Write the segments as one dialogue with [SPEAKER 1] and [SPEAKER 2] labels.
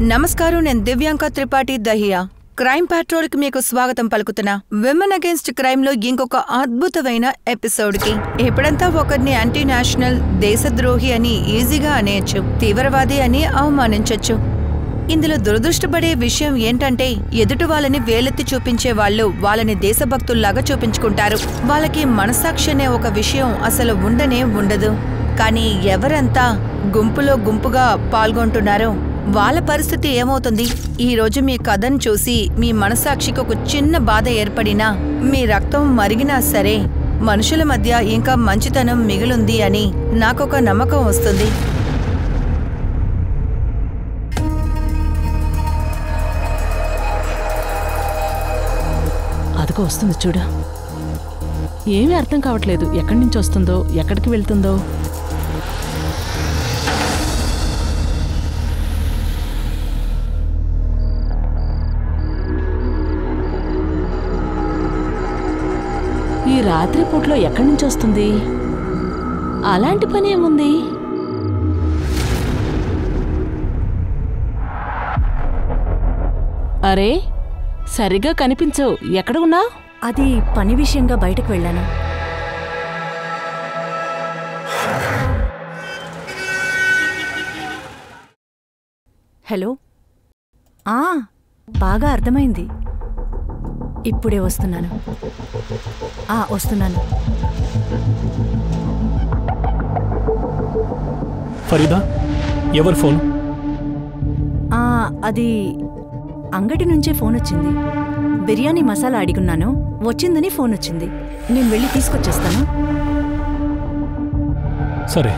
[SPEAKER 1] నమస్కారం, నేను Divyanka Tripathi Dahiya. Crime petrol కి మీకు స్వాగతం పలుకుతున్నా. విమెన్ అగేన్స్ట్ క్రైమ్ లో ఇంకొక అద్భుతమైన ఎపిసోడ్ కి. ఎప్పుడంతా ఒకరిని యాంటీ నేషనల్, దేశద్రోహి అని ఈజీగా అనేయచ్చు, తీవ్రవాది అని అవమానించొచ్చు. ఇందులో దురదృష్టపడే విషయం ఏంటంటే ఎదుటి వాళ్ళని వేలెత్తి చూపించే వాళ్ళు వాళ్ళని దేశభక్తుల్లాగా చూపించుకుంటారు. వాళ్ళకి మనస్సాక్షి అనే ఒక విషయం అసలు ఉండనే ఉండదు. కానీ ఎవరంతా గుంపులో గుంపుగా పాల్గొంటున్నారో వాళ్ళ పరిస్థితి ఏమవుతుంది? ఈ రోజు మీ కథను చూసి మీ మనస్సాక్షికి ఒక చిన్న బాధ ఏర్పడినా, మీ రక్తం మరిగినా సరే మనుషుల మధ్య ఇంకా మంచితనం మిగిలుంది అని నాకొక నమ్మకం వస్తుంది.
[SPEAKER 2] అదిగో వస్తుంది చూడు. ఏమీ అర్థం కావట్లేదు. ఎక్కడి నుంచి వస్తుందో, ఎక్కడికి వెళ్తుందో. ఈ రాత్రి పూట్లో ఎక్కడి నుంచి వస్తుంది? అలాంటి పని ఏముంది? అరే, సరిగా కనిపించవు. ఎక్కడ ఉన్నావు?
[SPEAKER 3] అది పని విషయంగా బయటకు వెళ్ళాను. హలో. బాగా అర్థమైంది. ఇప్పుడే వస్తున్నాను. వస్తున్నాను.
[SPEAKER 4] ఫరీదా, ఎవరు ఫోన్?
[SPEAKER 3] అది అంగడి నుంచే ఫోన్ వచ్చింది. బిర్యానీ మసాలా అడిగున్నాను, వచ్చిందని ఫోన్ వచ్చింది. నేను వెళ్ళి తీసుకొచ్చేస్తాను.
[SPEAKER 4] సరే.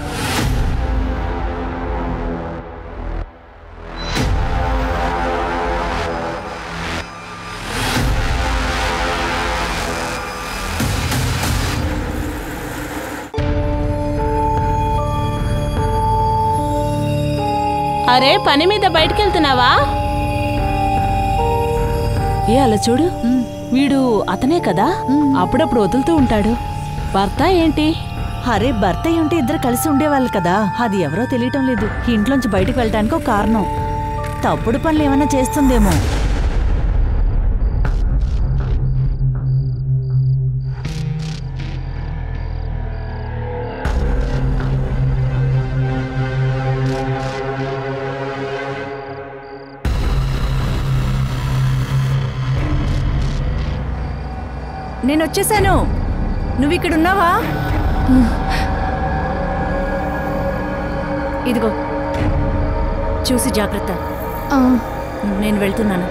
[SPEAKER 2] అరే, పని మీద బయటకెళ్తున్నావా? ఏ అలా చూడు, వీడు అతనే కదా, అప్పుడప్పుడు వదులుతూ ఉంటాడు. భర్త ఏంటి?
[SPEAKER 3] అరే, భర్త ఉంటే ఇద్దరు కలిసి ఉండేవాళ్ళు కదా, అది ఎవరో తెలియటం లేదు. ఇంట్లోంచి బయటకు వెళ్ళటానికి ఒక కారణం. తప్పుడు పనులు ఏమైనా చేస్తుందేమో. నేను వచ్చేసాను. నువ్విక్కడున్నావా? ఇదిగో చూసి జాగ్రత్త. నేను వెళ్తున్నాను.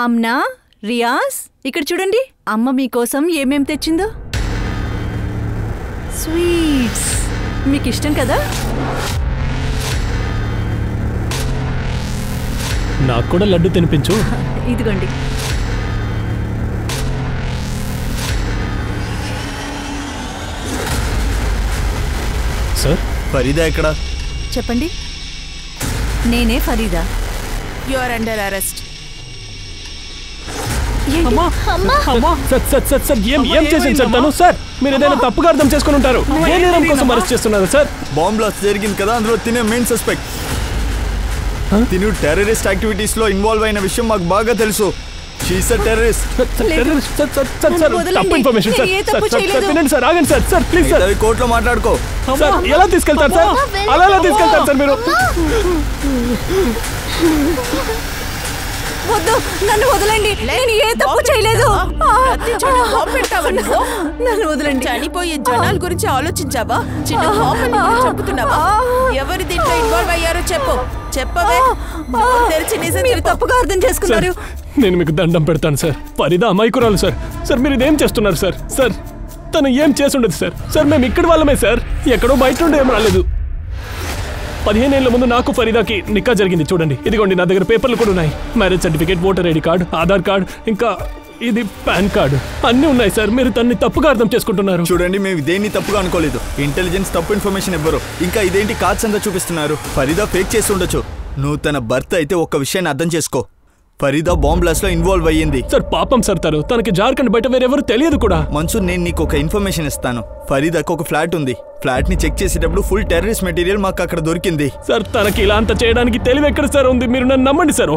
[SPEAKER 3] ఆమ్నా, రియాజ్, ఇక్కడ చూడండి. అమ్మ మీకోసం ఏమేం తెచ్చిందో. స్వీట్స్ మీకు ఇష్టం కదా?
[SPEAKER 4] నాకు కూడా లడ్డు తినిపించు.
[SPEAKER 3] ఇదిగోండి.
[SPEAKER 4] సార్,
[SPEAKER 5] ఫరీదా ఎక్కడ?
[SPEAKER 3] చెప్పండి. నేనే Farida.
[SPEAKER 1] You are under arrest.
[SPEAKER 4] ఏం చేసింది సార్ తను? సార్, మీరు ఏదైనా తప్పుగా అర్థం చేసుకుని ఉంటారు. ఏ నేరం కోసం అరెస్ట్ చేస్తున్నారు సార్?
[SPEAKER 5] బాంబ్ బ్లాస్ట్ జరిగింది కదా, అందులో తినే మెయిన్ సస్పెక్ట్. తిను టెర్రరిస్ట్ యాక్టివిటీస్ లో ఇన్వాల్వ్ అయిన విషయం మాకు బాగా తెలుసు. She's a terrorist.
[SPEAKER 4] తప్పు ఇన్ఫర్మేషన్ సార్. వినండి సార్, ఆగండి సార్. Sir please sir.
[SPEAKER 5] కోర్టులో మాట్లాడుకో.
[SPEAKER 4] సార్ ఎలా తీసుకెళ్తారు సార్? అలా ఎలా తీసుకెళ్తారు సార్ మీరు?
[SPEAKER 3] వద్దు, నన్ను వదలండి. నేను ఏ తప్పు చేయలేదు. నన్ను వదలండి.
[SPEAKER 6] చనిపోయే జనాల గురించి ఆలోచించావా? చిన్న పాపని చంపుతున్నావా? ఎవరు దీంట్లో ఇన్వాల్వ్ అయ్యారో చెప్పవే. తెరిచి నిజం
[SPEAKER 3] మీరు తప్పుగా అర్థం చేసుకున్నారు.
[SPEAKER 4] నేను మీకు దండం పెడతాను సార్. ఫరీదా అమాయకురాలు సార్. సార్ మీరు ఇదేం చేస్తున్నారు సార్? సార్ తను ఏం చేసి ఉండదు సార్. సార్ మేము ఇక్కడ వాళ్ళమే సార్. ఎక్కడో బయట నుండి ఏం రాలేదు. 15 ఏళ్ల ముందు నాకు ఫరీదాకి నిక్కా జరిగింది. చూడండి, ఇదిగోండి నా దగ్గర పేపర్లు కూడా ఉన్నాయి. Marriage certificate, voter ID card, Aadhaar card, ఇంకా ఇది పాన్ కార్డు అన్నీ ఉన్నాయి సార్. మీరు తన్ని తప్పుగా అర్థం చేసుకుంటున్నారు.
[SPEAKER 5] చూడండి, మేము దేన్ని తప్పుగా అనుకోలేదు. ఇంటెలిజెన్స్ తప్పు ఇన్ఫర్మేషన్ ఇవ్వరు. ఇంకా ఇదేంటి కార్డ్స్ అంతా చూపిస్తున్నారు. ఫరీదా ఫేక్ చేసి ఉండొచ్చు. నువ్వు తన భర్త అయితే ఒక్క విషయాన్ని అర్థం చేసుకో. ఫరీదా బాంబ్ బ్లాస్ట్ లో ఇన్వాల్వ్ అయ్యింది.
[SPEAKER 4] సార్ పాపం సార్, తనకి జార్ఖండ్ బయట వేరెవరు తెలియదు కూడా.
[SPEAKER 5] మన్సూర్, నేను నీకు ఒక ఇన్ఫర్మేషన్ ఇస్తాను. ఫరీదాకు ఒక ఫ్లాట్ ఉంది. ఫ్లాట్ ని చెక్ చేసేటప్పుడు ఫుల్ టెర్రరిస్ట్ మెటీరియల్ మాకు అక్కడ దొరికింది.
[SPEAKER 4] సార్ తనకి ఇలా అంత చేయడానికి తెలివి ఎక్కడ సార్ ఉంది? మీరు నన్ను నమ్మండి సార్.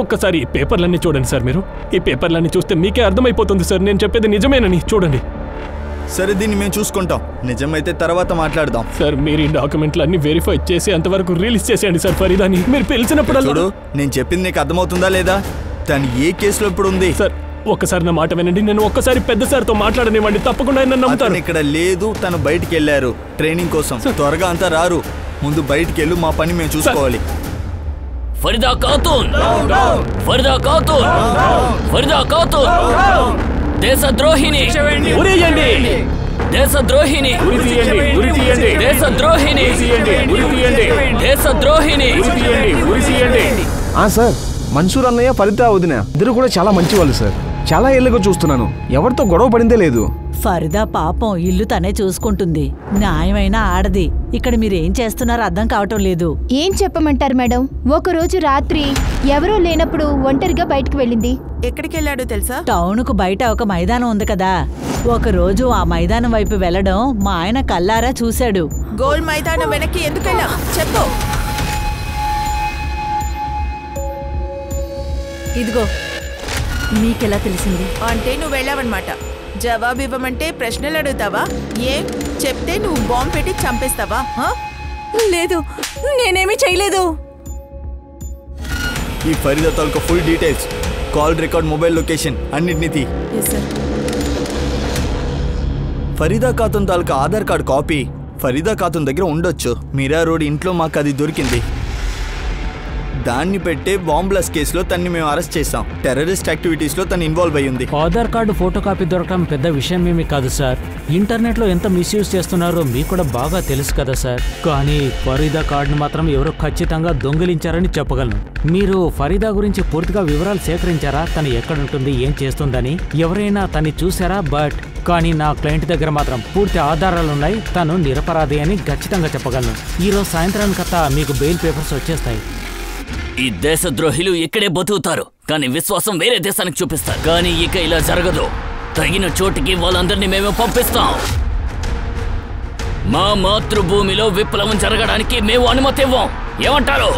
[SPEAKER 4] ఒక్కసారి ఈ పేపర్లన్నీ చూడండి సార్. మీరు ఈ పేపర్లన్నీ చూస్తే మీకే అర్థమైపోతుంది సార్ నేను చెప్పేది నిజమేనని. చూడండి.
[SPEAKER 5] సరే, దీన్ని మేము చూసుకుంటాం. నిజమైతే తర్వాత మాట్లాడదాం.
[SPEAKER 4] సార్ మీరు ఈ డాక్యుమెంట్లు అన్ని వెరిఫై చేసి అంతవరకు రిలీజ్ చేసేయండి సార్. ఫరీదాని మీరు పిలిచినప్పుడు
[SPEAKER 5] చూడు, నేను చెప్పింది నీకు అర్థమవుతుందా లేదా? తను ఏ కేసులో ఇప్పుడు ఉంది?
[SPEAKER 4] సార్ ఒక్కసారి నా మాట వినండి. నేను ఒక్కసారి పెద్ద సార్తో మాట్లాడనివ్వండి. తప్పకుండా నన్ను నమ్ముతాను.
[SPEAKER 5] ఇక్కడ లేదు, తను బయటికి వెళ్ళారు ట్రైనింగ్ కోసం. త్వరగా అంతా రారు. ముందు బయటికి వెళ్ళు, మా పని మేము చూసుకోవాలి.
[SPEAKER 7] ఫరీదా ఖాతూన్, ఫరీదా ఖాతూన్, ఫరీదా ఖాతూన్ దేశద్రోహిని,
[SPEAKER 4] ఉరియండి,
[SPEAKER 7] దేశద్రోహిని, దేశద్రోహిని, దేశద్రోహిని.
[SPEAKER 8] సార్, మన్సూర్ అన్నయ్య, ఫరీదా వదిన ఇద్దరు కూడా చాలా మంచి వాళ్ళు సార్. చాలా ఏళ్ళుగా చూస్తున్నాను. ఎవరితో గొడవ పడిందే లేదు.
[SPEAKER 3] ఫరీదా పాపం ఇల్లు తనే చూసుకుంటుంది. న్యాయమైన ఆడది. ఇక్కడ మీరేం చేస్తున్నారో అర్థం కావటం లేదు.
[SPEAKER 9] ఏం చెప్పమంటారు మేడం? ఒకరోజు రాత్రి ఎవరూ లేనప్పుడు ఒంటరిగా బయటకు వెళ్ళింది.
[SPEAKER 6] ఎక్కడికి వెళ్ళాడో తెలుసా?
[SPEAKER 3] టౌన్కు బయట ఒక మైదానం ఉంది కదా. ఒకరోజు ఆ మైదానం వైపు వెళ్ళడం మా ఆయన కల్లారా చూశాడు.
[SPEAKER 6] గోల్ మైదానం వెనక్కి ఎందుకు వెళ్ళావు చెప్పు.
[SPEAKER 3] ఇదిగో, మీకెలా తెలిసింది?
[SPEAKER 6] అంటే నువ్వు వెళ్ళావన్నమాట. జవాబు ఇవ్వమంటే ప్రశ్నలు అడుగుతావా? ఏం చెప్తే నువ్వు బాంబు పెట్టి చంపేస్తావా?
[SPEAKER 3] లేదు, నేనేమీ చేయలేదు.
[SPEAKER 5] ఈ ఫరీదా తాలూకా full details, call record, mobile location అన్నిటినీ తీ. ఫరీదా ఖాతున్ తాలూకా ఆధార్ కార్డ్ కాపీ ఫరీదా ఖాతున్ దగ్గర ఉండొచ్చు. మీరా రోడ్ ఇంట్లో మాకు అది దొరికింది. దాన్ని పెట్టే బాంబ్ బ్లాస్ట్ కేసులో తన్ని మేము అరెస్ట్ చేసాం. టెర్రరిస్ట్ యాక్టివిటీస్ లో తను ఇన్వాల్వ్ అయ్యింది.
[SPEAKER 10] ఆధార్ కార్డు ఫోటో కాపీ దొరకడం పెద్ద విషయం ఏమీ కాదు సార్. ఇంటర్నెట్ లో ఎంత మిస్యూజ్ చేస్తున్నారో మీకు కూడా బాగా తెలుసు కదా సార్. కానీ ఫరీదా కార్డును మాత్రం ఎవరో ఖచ్చితంగా దొంగిలించారని చెప్పగలను. మీరు ఫరీదా గురించి పూర్తిగా వివరాలు సేకరించారా? తను ఎక్కడుంటుంది, ఏం చేస్తుందని ఎవరైనా తన్ని చూసారా? కానీ నా క్లయింట్ దగ్గర మాత్రం పూర్తి ఆధారాలున్నాయి. తను నిరపరాధి అని ఖచ్చితంగా చెప్పగలను. ఈరోజు సాయంత్రానికంతా మీకు బెయిల్ పేపర్స్ వచ్చేస్తాయి.
[SPEAKER 7] ఈ దేశద్రోహిలు ఇక్కడే బతుకుతారు, కానీ విశ్వాసం వేరే దేశానికి చూపిస్తారు. కానీ ఇక ఇలా జరగదు. తగిన చోటికి వాళ్ళందరినీ మేము పంపిస్తాం. మా మాతృభూమిలో విప్లవం జరగడానికి మేము అనుమతి ఇవ్వం. ఏమంటారు?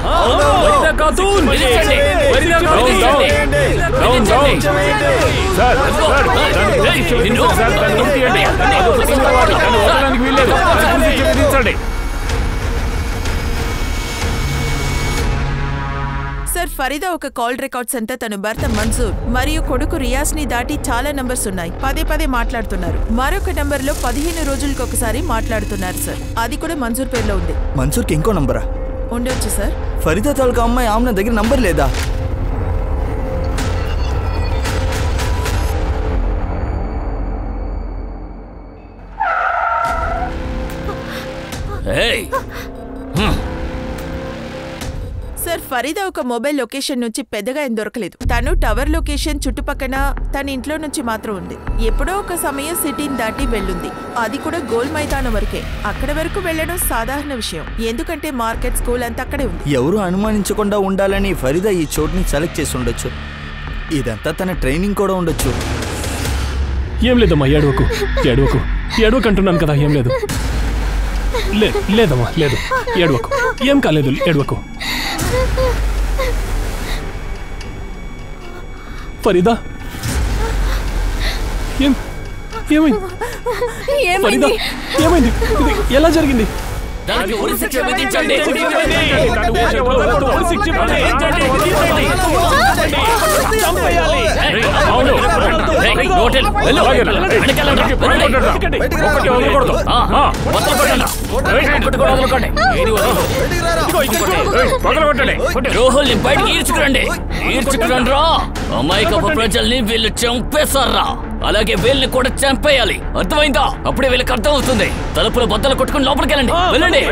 [SPEAKER 6] సార్, ఫరీదా ఒక కాల్ రికార్డ్స్ అంతా తన భర్త మన్సూర్ మరియు కొడుకు రియాజ్ ని దాటి చాలా నంబర్స్ ఉన్నాయి. పదే మాట్లాడుతున్నారు. మరొక నంబర్ లో 15 రోజులకు ఒకసారి మాట్లాడుతున్నారు సార్. అది కూడా మన్సూర్ పేరులో ఉంది.
[SPEAKER 5] మన్సూర్కి ఇంకో నంబరా
[SPEAKER 6] ఉండొచ్చు సార్.
[SPEAKER 5] ఫరీదా తాలూకా అమ్మాయి ఆమె దగ్గర నంబర్ లేదా?
[SPEAKER 6] సార్, ఫరీదా ఒక మొబైల్ లొకేషన్ నుంచి పెద్దగా ఏం దొరకలేదు. తను టవర్ లొకేషన్ చుట్టుపక్కన తన ఇంట్లో నుంచి మాత్రం ఉంది. ఎప్పుడో ఒక సమయం సిటీని దాటి వెళ్ళుంది. అది కూడా గోల్ మైదానం వరకే. అక్కడ వరకు వెళ్ళడం సాధారణ విషయం, ఎందుకంటే మార్కెట్, స్కూల్ అంతా అక్కడే ఉంది.
[SPEAKER 5] ఎవరు అనుమానించకుండా ఉండాలని ఫరీదా ఈ చోటుని సెలెక్ట్ చేసి ఉండొచ్చు. ఇదంతా తన ట్రైనింగ్ కూడా ఉండొచ్చు.
[SPEAKER 4] ఏం లేదమ్మా, ఏడవకు అంటున్నాను కదా. ఏం లేదు, లేదమ్మా, లేదు, ఏడవకు, ఏం కాలేదు, ఏడవకు. ఫరీదా ఏమైంది ఫరీదా ఏమైంది ఇది ఎలా జరిగింది
[SPEAKER 7] దానికి ఉరి శిక్ష విధించండి ద్రోహుల్ని బయటికి ఈడ్చుకురండి రా. అమాయకపు ప్రజల్ని వీళ్ళు చంపేశారా, అలాగే వీళ్ళని కూడా చంపేయాలి. అర్థమైందా? అప్పుడే వీళ్ళకి అర్థం అవుతుంది. తలుపులు బద్దలు కొట్టుకుని లోపలికి వెళ్ళండి. వెళ్ళండి.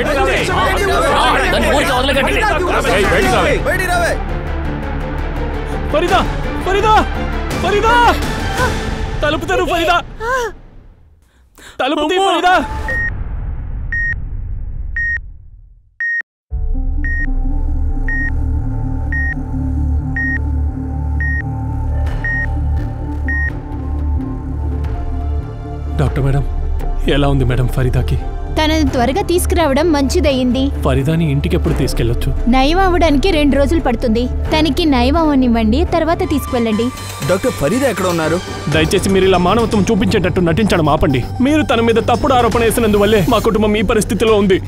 [SPEAKER 4] ఫరీదా ఫరీదా ఫరీదా తలుపు తెరు ఫరీదా తలుపు తీ ఫరీదా. డాక్టర్ మేడం ఎలా ఉంది మేడం ఫరీదాకి?
[SPEAKER 9] తనని త్వరగా తీసుకురావడం మంచిదయ్యింది.
[SPEAKER 4] ఫరీదాని ఇంటికి ఎప్పుడు తీసుకెళ్లొచ్చు?
[SPEAKER 9] నయం అవ్వడానికి 2 రోజులు పడుతుంది. తనకి నయం అవ్వనివ్వండి, తర్వాత తీసుకువెళ్ళండి.
[SPEAKER 5] డాక్టర్ ఫరీదా ఎక్కడ ఉన్నారు?
[SPEAKER 4] దయచేసి మీరు ఇలా మానవత్వం చూపించేటట్టు నటించడం ఆపండి. మీరు తన మీద తప్పుడు ఆరోపణ వేసినందువల్లే మా కుటుంబం ఈ పరిస్థితిలో ఉంది.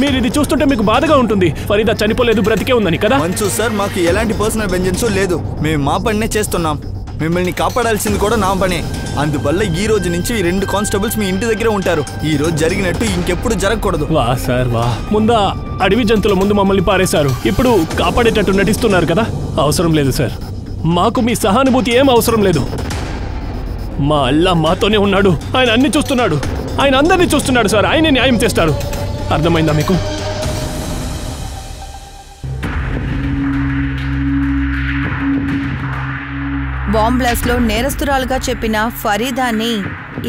[SPEAKER 4] మీరు ఇది చూస్తుంటే మీకు బాధగా ఉంటుంది. ఫరీదా చనిపోలేదు, బ్రతికే ఉందని కదా?
[SPEAKER 5] మంచు సార్, మాకు ఎలాంటి పర్సనల్ వెంజెన్స్ లేదు. మేము మా పనినే చేస్తున్నాం. మిమ్మల్ని కాపాడాల్సింది కూడా నా పనే. అందువల్ల ఈ రోజు నుంచి 2 కానిస్టేబుల్స్ మీ ఇంటి దగ్గర ఉంటారు. ఈ రోజు జరిగినట్టు ఇంకెప్పుడు జరగకూడదు.
[SPEAKER 4] వా సార్ వా. ముందా అడవి జంతువుల ముందు మమ్మల్ని పారేశారు, ఇప్పుడు కాపాడేటట్టు నటిస్తున్నారు కదా? అవసరం లేదు సార్, మాకు మీ సహానుభూతి ఏం అవసరం లేదు. మా అల్లా మాతోనే ఉన్నాడు. ఆయన అన్ని చూస్తున్నాడు, ఆయన అందరినీ చూస్తున్నాడు సార్. ఆయనే న్యాయం చేస్తాడు. అర్థమైందా మీకు?
[SPEAKER 1] బాంబ్ బ్లాస్ట్ లో నేరస్తురాలుగా చెప్పిన ఫరీదాని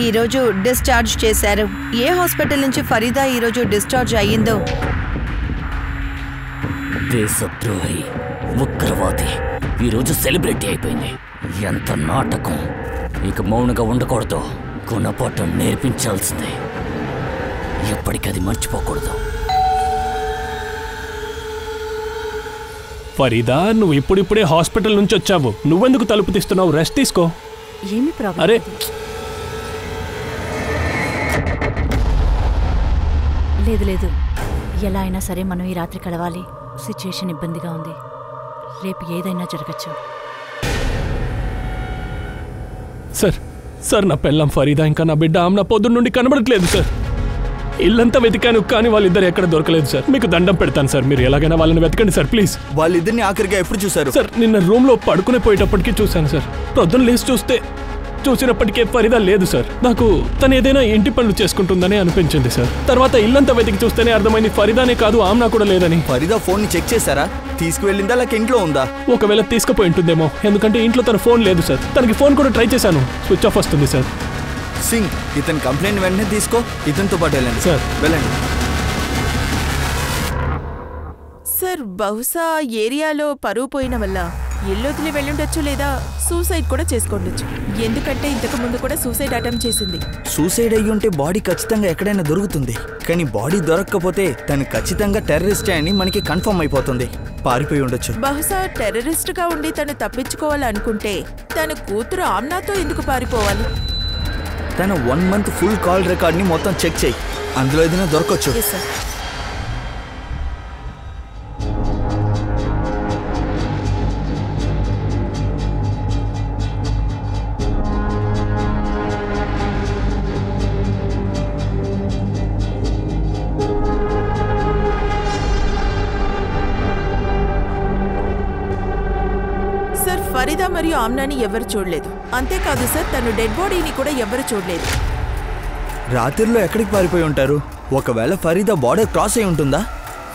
[SPEAKER 1] ఈరోజు డిశ్చార్జ్ చేశారు. ఏ హాస్పిటల్ నుంచి ఫరీదా ఈరోజు డిశ్చార్జ్ అయ్యిందో?
[SPEAKER 7] దేశద్రోహి, ఉగ్రవాది ఈరోజు సెలబ్రిటీ అయిపోయింది. ఎంత నాటకం! ఇక మౌనంగా ఉండకూడదు, గుణపాఠం నేర్పించాల్సిందే. ఎప్పటికది మర్చిపోకూడదు.
[SPEAKER 4] ఫరీదా, నువ్వు ఇప్పుడిప్పుడే హాస్పిటల్ నుంచి వచ్చావు. నువ్వెందుకు తలుపు తీస్తున్నావు? రెస్ట్ తీసుకో.
[SPEAKER 3] ఏమి ప్రాబ్లం?
[SPEAKER 4] అరే
[SPEAKER 3] లేదు, ఎలా అయినా సరే మనం ఈ రాత్రి కలవాలి. సిచ్యుయేషన్ ఇబ్బందిగా ఉంది. రేపు ఏదైనా జరగచ్చు.
[SPEAKER 4] సార్ నా పెళ్ళం ఫరీదా ఇంకా నా బిడ్డ ఆమె పొద్దున్న నుండి కనబడట్లేదు సార్. ఇల్లంతా వెతికాను, కానీ వాళ్ళిద్దరు ఎక్కడ దొరకలేదు సార్. మీకు దండం పెడతాను సార్, మీరు ఎలాగైనా వాళ్ళని వెతకండి సార్ ప్లీజ్.
[SPEAKER 5] వాళ్ళిద్దరిని ఆఖరిగా ఎప్పుడు చూసారు?
[SPEAKER 4] సార్ నిన్న రూమ్ లో పడుకునే పోయేటప్పటికి చూశాను సార్. ప్రొద్దున లేచి చూసినప్పటికే ఫరీదా లేదు సార్. నాకు తను ఏదైనా ఇంటి పనులు చేసుకుంటుందని అనిపించింది సార్. తర్వాత ఇల్లంతా వెతికి చూస్తేనే అర్థమైంది ఫరీదానే కాదు, ఆమ్నా కూడా లేదని.
[SPEAKER 5] ఫరీదా ఫోన్ ని చెక్ చేశారా? తీసుకువెళ్ళిందా లేక ఇంట్లో ఉందా?
[SPEAKER 4] ఒకవేళ తీసుకుపోయి ఉంటుందేమో, ఎందుకంటే ఇంట్లో తన ఫోన్ లేదు సార్. తనకి ఫోన్ కూడా ట్రై చేశాను, స్విచ్ ఆఫ్ వస్తుంది సార్.
[SPEAKER 5] సింగ్, ఇతని కంప్లైంట్ వెంటనే తీసుకో, ఇతనితో పాటు వెళ్ళండి
[SPEAKER 4] సార్.
[SPEAKER 5] వెళ్ళండి
[SPEAKER 6] సార్. బహుశా ఏరియాలో పరువు పోయిన వల్ల ఇల్లు వదిలి వెళ్ళుండొచ్చు, లేదా సూసైడ్ కూడా చేసుకోండొచ్చు. ఎందుకంటే ఇంతకు ముందు కూడా సూసైడ్ అటెంప్ట్ చేసింది.
[SPEAKER 5] సూసైడ్ అయ్యి ఉంటే బాడీ ఖచ్చితంగా ఎక్కడైనా దొరుకుతుంది, కానీ బాడీ దొరక్కపోతే తను ఖచ్చితంగా టెర్రరిస్టే అని మనకి కన్ఫర్మ్ అయిపోతుంది. పారిపోయి ఉండొచ్చు.
[SPEAKER 6] బహుశా టెర్రరిస్ట్ గా ఉండి తను తప్పించుకోవాలనుకుంటే తన కూతురు ఆమ్నాతో ఎందుకు పారిపోవాలి?
[SPEAKER 5] తన 1 month ఫుల్ కాల్ రికార్డ్ ని మొత్తం చెక్ చేయి, అందులో ఏదైనా దొరకచ్చు.
[SPEAKER 6] సార్, ఫరీదా మరియు ఆమ్నాని ఎవరు చూడలేదు. అంతేకాదు సార్, తను డెడ్ బాడీని కూడా ఎవరు చూడలేదు.
[SPEAKER 5] రాత్రిలో ఎక్కడికి పారిపోయి ఉంటారు? ఒకవేళ ఫరీదా బార్డర్ క్రాస్ అయి ఉంటుందా?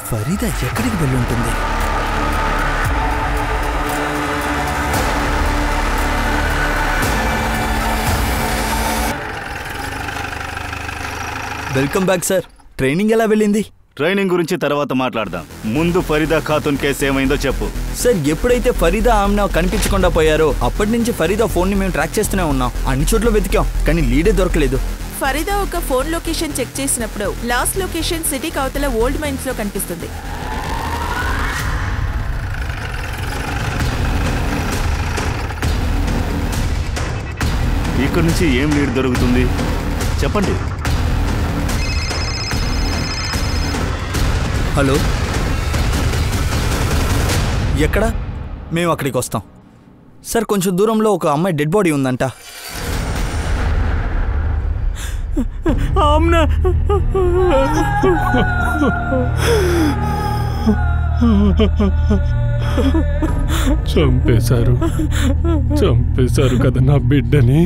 [SPEAKER 5] ఫరీదా ఎక్కడికి వెళ్ళి ఉంటుంది? Welcome back sir. ట్రైనింగ్ ఎలా వెళ్ళింది?
[SPEAKER 11] ట్రైనింగ్ గురించి తర్వాత మాట్లాడదాం. ముందు ఫరీదా ఖాతున్ కేసు ఏమైందో చెప్పు.
[SPEAKER 5] సార్, ఎప్పుడైతే ఫరీదా ఆమ్నా కనిపించకుండా పోయారో అప్పటి నుంచి ఫరీదా ఫోన్ ని మేము ట్రాక్ చేస్తూనే ఉన్నాం. అన్ని చోట్ల వెతికాం, కానీ లీడే దొరకలేదు.
[SPEAKER 6] ఫరీదా ఒక ఫోన్ లొకేషన్ చెక్ చేసినప్పుడు లాస్ట్ లొకేషన్ సిటీకి అవతల ఓల్డ్ మైన్స్ లో కనిపిస్తుంది.
[SPEAKER 11] ఇక్కడ నుంచి ఏం లీడ్ దొరుకుతుంది చెప్పండి.
[SPEAKER 5] హలో, ఎక్కడ? మేము అక్కడికి వస్తాం సార్. కొంచెం దూరంలో ఒక అమ్మాయి డెడ్ బాడీ ఉందంట.
[SPEAKER 4] అవునా? చంపేశారు కదా నా బిడ్డని.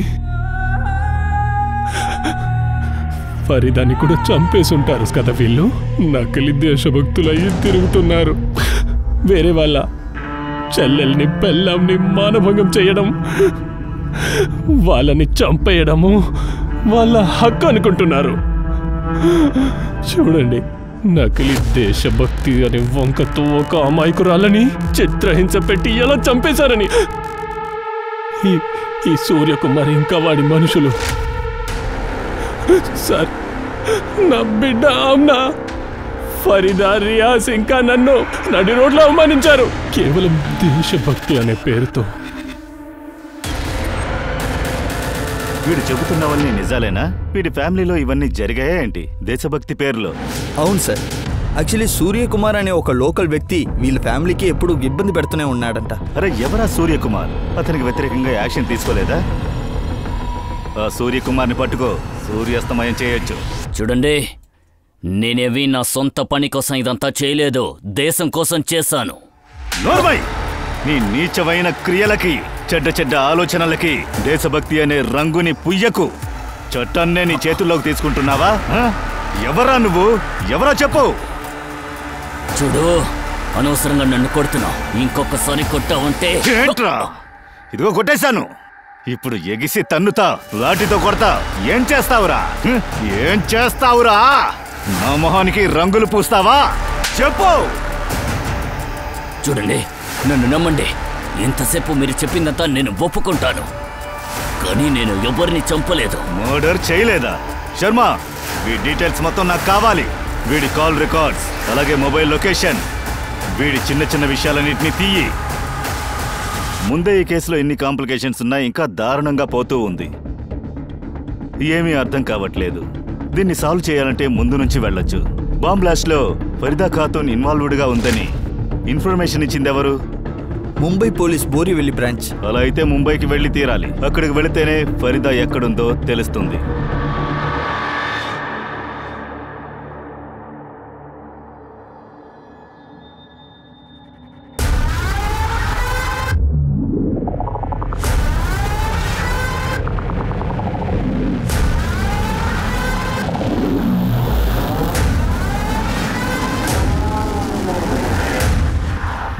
[SPEAKER 4] ఫరీదాని కూడా చంపేసుంటారు కదా వీళ్ళు. నకిలీ దేశభక్తులయ్యి తిరుగుతున్నారు. వేరే వాళ్ళ చెల్లెల్ని పెళ్ళాంని మానభంగం చేయడం, వాళ్ళని చంపేయడము వాళ్ళ హక్కు అనుకుంటున్నారు. చూడండి, నకిలీ దేశభక్తి అనే వంకతో ఒక అమాయకురాలని చిత్రహింస పెట్టి ఎలా చంపేశారని. ఈ సూర్యకుమార్ ఇంకా వాడి మనుషులు సార్, నా బిడ్డ ఆమ్నా, ఫరీదా, రియాజ్ ఇంకా నన్ను నడి రోడ్లో అవమానించారు కేవలం దేశభక్తి అనే పేరుతో.
[SPEAKER 11] వీడు చెబుతున్నవన్నీ నిజాలేనా? వీడి ఫ్యామిలీలో ఇవన్నీ జరిగాయా ఏంటి దేశభక్తి పేరులో?
[SPEAKER 5] అవును సార్. యాక్చువల్లీ సూర్యకుమార్ అనే ఒక లోకల్ వ్యక్తి వీళ్ళ ఫ్యామిలీకి ఎప్పుడు ఇబ్బంది పెడుతూనే ఉన్నాడంట.
[SPEAKER 11] అరే ఎవరా సూర్యకుమార్? అతనికి వ్యతిరేకంగా యాక్షన్ తీసుకోలేదా? ఆ సూర్యకుమార్ని పట్టుకో, సూర్యాస్తమయం చేయొచ్చు.
[SPEAKER 7] చూడండి, నేనేవి నా సొంత పని కోసం ఇదంతా చేయలేదు, దేశం కోసం చేశాను.
[SPEAKER 11] నోర్మై! నీ నీచమైన క్రియలకి, చెడ్డ చెడ్డ ఆలోచనలకి దేశభక్తి అనే రంగుని పుయ్యకు. చట్టాన్నే నీ చేతుల్లోకి తీసుకుంటున్నావా? ఎవరా నువ్వు? ఎవరా చెప్పు.
[SPEAKER 7] చూడు, అనవసరంగా నన్ను కొడుతున్నావు. ఇంకొకసారి కొట్టావంటే
[SPEAKER 11] ఏంట్రా? ఇదిగో కొట్టేశాను. ఇప్పుడు ఎగిసి తన్నుతా, లాఠీతో కొడతా. ఏం చేస్తావురా? ఏం చేస్తావురా? నా మొహానికి రంగులు పూస్తావా? చెప్పు.
[SPEAKER 7] చూడండి, నన్ను నమ్మండి. ఇంతసేపు మీరు చెప్పిందంతా నేను ఒప్పుకుంటాను, కానీ నేను ఎవరిని చంపలేదు.
[SPEAKER 11] మర్డర్ చేయలేదా? శర్మ, వీడి డీటెయిల్స్ మొత్తం నాకు కావాలి. వీడి కాల్ రికార్డ్స్, అలాగే మొబైల్ లొకేషన్, వీడి చిన్న చిన్న విషయాలన్నింటినీ తీయి. ముందే ఈ కేసులో ఎన్ని కాంప్లికేషన్స్ ఉన్నాయి, ఇంకా దారుణంగా పోతూ ఉంది. ఏమీ అర్థం కావట్లేదు. దీన్ని సాల్వ్ చేయాలంటే ముందు నుంచి వెళ్ళొచ్చు. బాంబ్ బ్లాస్ట్లో ఫరీదా ఖాతూన్ ఇన్వాల్వ్డ్గా ఉందని ఇన్ఫర్మేషన్ ఇచ్చిందెవరు?
[SPEAKER 5] Mumbai police Borivali branch.
[SPEAKER 11] అలా అయితే ముంబైకి వెళ్ళి తీరాలి. అక్కడికి వెళితేనే ఫరీదా ఎక్కడుందో తెలుస్తుంది.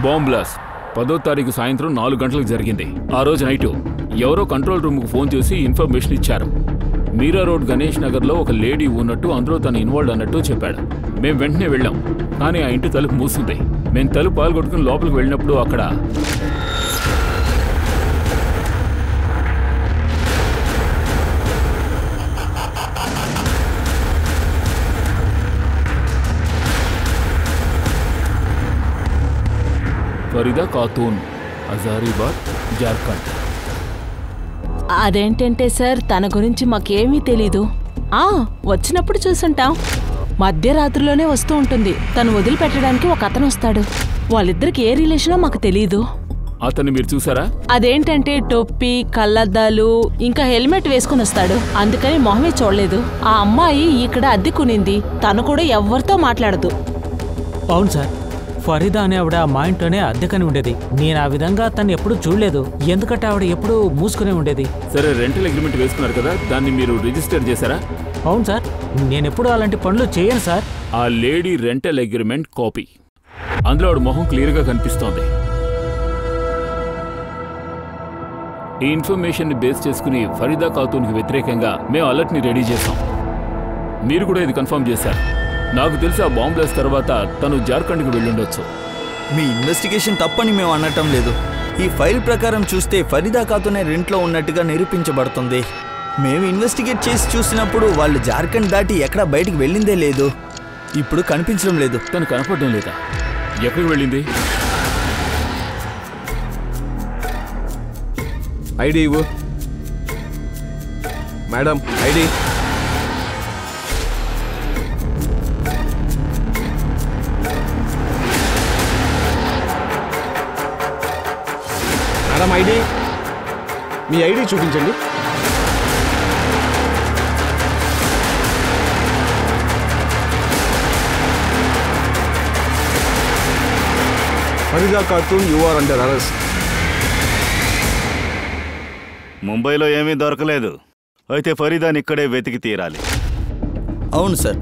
[SPEAKER 12] బాంబ్ బ్లాస్ట్ 10వ తారీఖు సాయంత్రం 4 గంటలకు జరిగింది. ఆ రోజు నైటు ఎవరో కంట్రోల్ రూమ్కు ఫోన్ చేసి ఇన్ఫర్మేషన్ ఇచ్చారు. మీరా రోడ్ గణేష్ నగర్లో ఒక లేడీ ఉన్నట్టు, అందులో తను ఇన్వాల్వ్ అన్నట్టు చెప్పాడు. మేము వెంటనే వెళ్ళాం, కానీ ఆ ఇంటి తలుపు మూసింది. మేము తలుపు పాల్గొట్టుకుని లోపలికి వెళ్ళినప్పుడు అక్కడ ఫరీదా ఖాతూన్, హజారీబాగ్, జార్ఖండ్.
[SPEAKER 2] అదేంటంటే సార్, తన గురించి మాకేమీ తెలీదు. వచ్చినప్పుడు చూసుంటాం. మధ్యరాత్రిలోనే వస్తూ ఉంటుంది. తను వదిలిపెట్టడానికి ఒక అతను వస్తాడు. వాళ్ళిద్దరికి ఏ రిలేషనో మాకు తెలీదు.
[SPEAKER 12] అతన్ని మీరు చూసారా?
[SPEAKER 2] అదేంటంటే టొప్పి, కళ్ళద్దాలు ఇంకా హెల్మెట్ వేసుకుని వస్తాడు. అందుకని మొహమే చూడలేదు. ఆ అమ్మాయి ఇక్కడ అద్దెకునింది. తను కూడా ఎవరితో మాట్లాడదు.
[SPEAKER 10] అవును సార్, ఫరీదా అనే ఆవిడ మా ఇంట్లోనే అద్దెకని ఉండేది. నేను ఆ విధంగా తను ఎప్పుడూ చూడలేదు, ఎందుకంటే ఆవిడ ఎప్పుడూ మూసుకునే ఉండేది.
[SPEAKER 12] సరే, రెంటల్ అగ్రిమెంట్ వేసుకున్నారు కదా, దాన్ని మీరు రిజిస్టర్ చేశారా?
[SPEAKER 10] అవును సార్, నేనెప్పుడూ అలాంటి పనులు చేయను సార్.
[SPEAKER 12] ఆ లేడీ రెంటల్ అగ్రిమెంట్ కాపీ, అందులో ఆవిడ మొహం క్లియర్గా కనిపిస్తోంది. ఈ ఇన్ఫర్మేషన్ ని బేస్ చేసుకుని ఫరీదా ఖాతూన్కి వ్యతిరేకంగా మేము అలర్ట్ని రెడీ చేశాం. మీరు కూడా ఇది కన్ఫర్మ్ చేశారు. నాకు తెలిసి ఆ బాంబ్ బ్లాస్ట్ తర్వాత తను జార్ఖండ్కి వెళ్ళుండొచ్చు.
[SPEAKER 5] మీ ఇన్వెస్టిగేషన్ తప్పని మేము అనటం లేదు. ఈ ఫైల్ ప్రకారం చూస్తే ఫరీదా ఖాతూనే రెంట్లో ఉన్నట్టుగా నిరూపించబడుతుంది. మేము ఇన్వెస్టిగేట్ చేసి చూసినప్పుడు వాళ్ళు జార్ఖండ్ దాటి ఎక్కడ బయటికి వెళ్ళిందే లేదు. ఇప్పుడు కనిపించడం లేదు.
[SPEAKER 12] తను కనపడడం లేదా? ఎక్కడికి వెళ్ళింది?
[SPEAKER 8] ఐడి ఇవ్వు. Madam ID. మేడం ఐడి, మీ ఐడి చూపించండి. Farida Khatoon, you are under arrest.
[SPEAKER 11] ముంబైలో ఏమీ దొరకలేదు. అయితే ఫరీదాని ఇక్కడే వెతికి తీరాలి.
[SPEAKER 5] అవును సార్.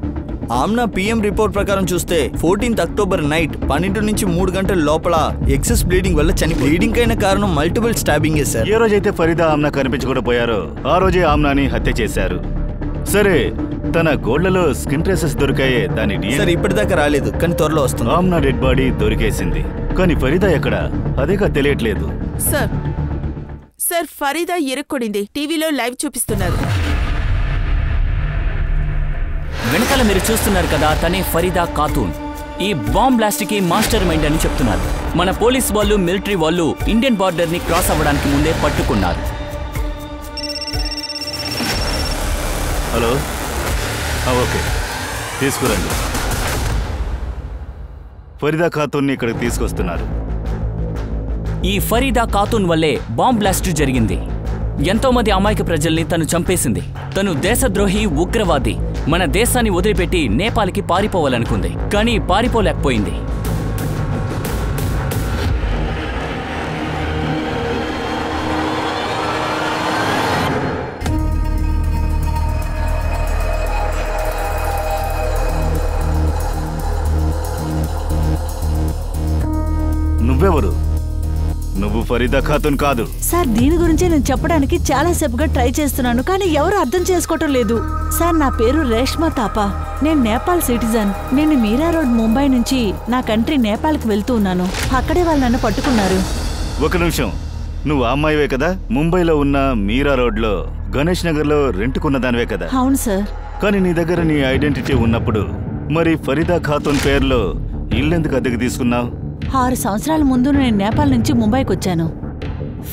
[SPEAKER 5] ఆమ్నా పిఎం రిపోర్ట్ ప్రకారం చూస్తే 14th అక్టోబర్ నైట్ 12 నుంచి 3 గంటల లోపల ఎక్సెస్ బ్లీడింగ్ వల్ల బ్లీడింగ్ అయిన కారణం మల్టిపుల్ స్టాబింగే సార్.
[SPEAKER 11] ఏ రోజైతే ఫరీదా ఆమ్నా కనిపించకుండా పోయారో ఆ రోజే ఆమ్నాని హత్య చేశారు. సరే, తన గోళ్లలో స్కిన్ ట్రేసెస్ దొరికాయే, దాని
[SPEAKER 5] సార్ ఇప్పటిదాకా రాలేదు, కానీ త్వరలో వస్తుంది.
[SPEAKER 11] ఆమ్నా డెడ్ బాడీ దొరికేసింది, కానీ ఫరీదా ఎక్కడ అదేగా తెలియట్లేదు.
[SPEAKER 6] సార్ ఫరీదా ఇరుక్కొడింది. టీవీలో లైవ్ చూపిస్తున్నారు.
[SPEAKER 7] వెనకాల మీరు చూస్తున్నారు కదా, తనే ఫరీదా ఖాతూన్. ఈ బాంబ్ బ్లాస్ట్ కి మాస్టర్ మైండ్ అని చెప్తున్నారు. మన పోలీస్ వాళ్ళు, మిలిటరీ వాళ్ళు ఇండియన్ బార్డర్ ని క్రాస్ అవ్వడానికి ముందే పట్టుకున్నారు.
[SPEAKER 11] హలో, ఓకే, తీసుకురండి. ఫరీదా ఖాతూన్ని ఇక్కడికి తీసుకొస్తున్నారు.
[SPEAKER 7] ఈ ఫరీదా ఖాతూన్ వల్లే బాంబ్ బ్లాస్ట్ జరిగింది. ఎంతో మంది అమాయక ప్రజల్ని తను చంపేసింది. తను దేశద్రోహి, ఉగ్రవాది. మన దేశాన్ని వదిలిపెట్టి నేపాల్కి పారిపోవాలనుకుంది, కానీ పారిపోలేకపోయింది.
[SPEAKER 11] నువ్వెవరు? నువ్వు ఫరీదా ఖాతూన్ కాదు
[SPEAKER 3] సార్. దీని గురించే నేను చెప్పడానికి చాలా సేపుగా ట్రై చేస్తున్నాను, కానీ ఎవరు అర్థం చేసుకోవటం లేదు. సార్, నా పేరు రేష్మా తాపా. నేను నేపాల్ సిటిజన్. నేను మీరా రోడ్, ముంబై నుంచి నా కంట్రీ నేపాల్కి వెళ్తూ ఉన్నాను. అక్కడే వాళ్ళు నన్ను పట్టుకున్నారు.
[SPEAKER 11] ఒక నిమిషం, నువ్వు ఆ అమ్మాయివే కదా? ముంబైలో ఉన్న మీరా రోడ్లో గణేష్ నగర్లో రెంట్కున్న దానివే కదా?
[SPEAKER 3] అవును సార్.
[SPEAKER 11] కానీ నీ దగ్గర నీ ఐడెంటిటీ ఉన్నప్పుడు మరి ఫరీదా ఖాతూన్ పేరులో ఇల్లెందుకు అద్దెకి తీసుకున్నావు?
[SPEAKER 3] 6 సంవత్సరాల ముందు నేను నేపాల్ నుంచి ముంబైకి వచ్చాను.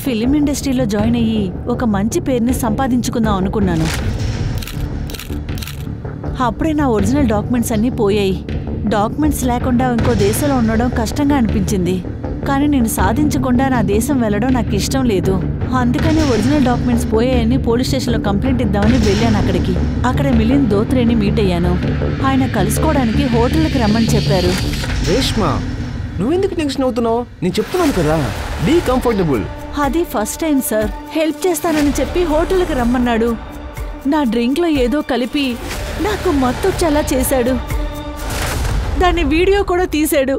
[SPEAKER 3] ఫిలిం ఇండస్ట్రీలో జాయిన్ అయ్యి ఒక మంచి పేరుని సంపాదించుకుందాం అనుకున్నాను. అప్పుడే నా ఒరిజినల్ డాక్యుమెంట్స్ అన్నీ పోయాయి. డాక్యుమెంట్స్ లేకుండా ఇంకో దేశంలో ఉండడం కష్టంగా అనిపించింది. కానీ నేను సాధించకుండా నా దేశం వెళ్ళడం నాకు ఇష్టం లేదు. అందుకని ఒరిజినల్ డాక్యుమెంట్స్ పోయాయని పోలీస్ స్టేషన్లో కంప్లైంట్ ఇద్దామని వెళ్ళాను అక్కడికి. అక్కడ మిలింద్ దోత్రేని మీట్ అయ్యాను. ఆయన కలుసుకోవడానికి హోటల్కి రమ్మని చెప్పారు.
[SPEAKER 8] రేష్మా, నువ్వెందుకు టెన్షన్ అవుతున్నావు? నేను చెప్తున్నాను కదా, బీ కంఫర్టబుల్.
[SPEAKER 3] అది ఫస్ట్ టైం సార్. హెల్ప్ చేస్తానని చెప్పి హోటల్కి రమ్మన్నాడు. నా డ్రింక్లో ఏదో కలిపి నాకు మత్తొచ్చేలా చేశాడు. దాన్ని వీడియో కూడా తీశాడు.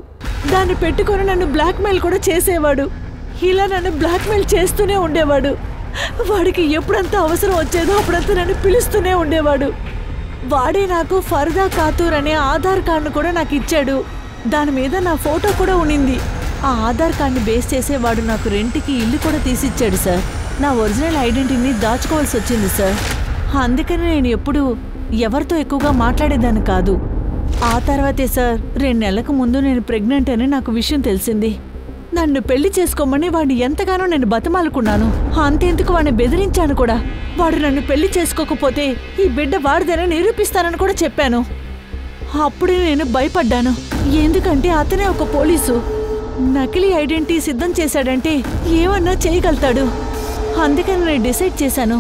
[SPEAKER 3] దాన్ని పెట్టుకొని నన్ను బ్లాక్మెయిల్ కూడా చేసేవాడు. ఇలా నన్ను బ్లాక్మెయిల్ చేస్తూనే ఉండేవాడు. వాడికి ఎప్పుడంతా అవసరం వచ్చేదో అప్పుడంతా నన్ను పిలుస్తూనే ఉండేవాడు. వాడే నాకు ఫరీదా ఖాతూన్ అనే ఆధార్ కార్డును కూడా నాకు ఇచ్చాడు. దాని మీద నా ఫోటో కూడా ఉండింది. ఆ ఆధార్ కార్డుని బేస్ చేసేవాడు నాకు రెంట్కి ఇల్లు కూడా తీసిచ్చాడు సార్. నా ఒరిజినల్ ఐడెంటిటీని దాచుకోవాల్సి వచ్చింది సార్. అందుకని నేను ఎప్పుడూ ఎవరితో ఎక్కువగా మాట్లాడేదాన్ని కాదు. ఆ తర్వాతే సార్ 2 నెలలకు ముందు నేను ప్రెగ్నెంట్ అని నాకు విషయం తెలిసింది. నన్ను పెళ్లి చేసుకోమని వాడిని ఎంతగానో నేను బతిమాలుకున్నాను. అంతెందుకు వాడిని బెదిరించాను కూడా. వాడు నన్ను పెళ్లి చేసుకోకపోతే ఈ బిడ్డ వాడిదేనని నిరూపిస్తానని కూడా చెప్పాను. అప్పుడే నేను భయపడ్డాను. ఎందుకంటే అతనే ఒక పోలీసు. నకిలీ ఐడెంటిటీ సిద్ధం చేశాడంటే ఏమన్నా చేయగలుగుతాడు. అందుకని నేను డిసైడ్ చేశాను.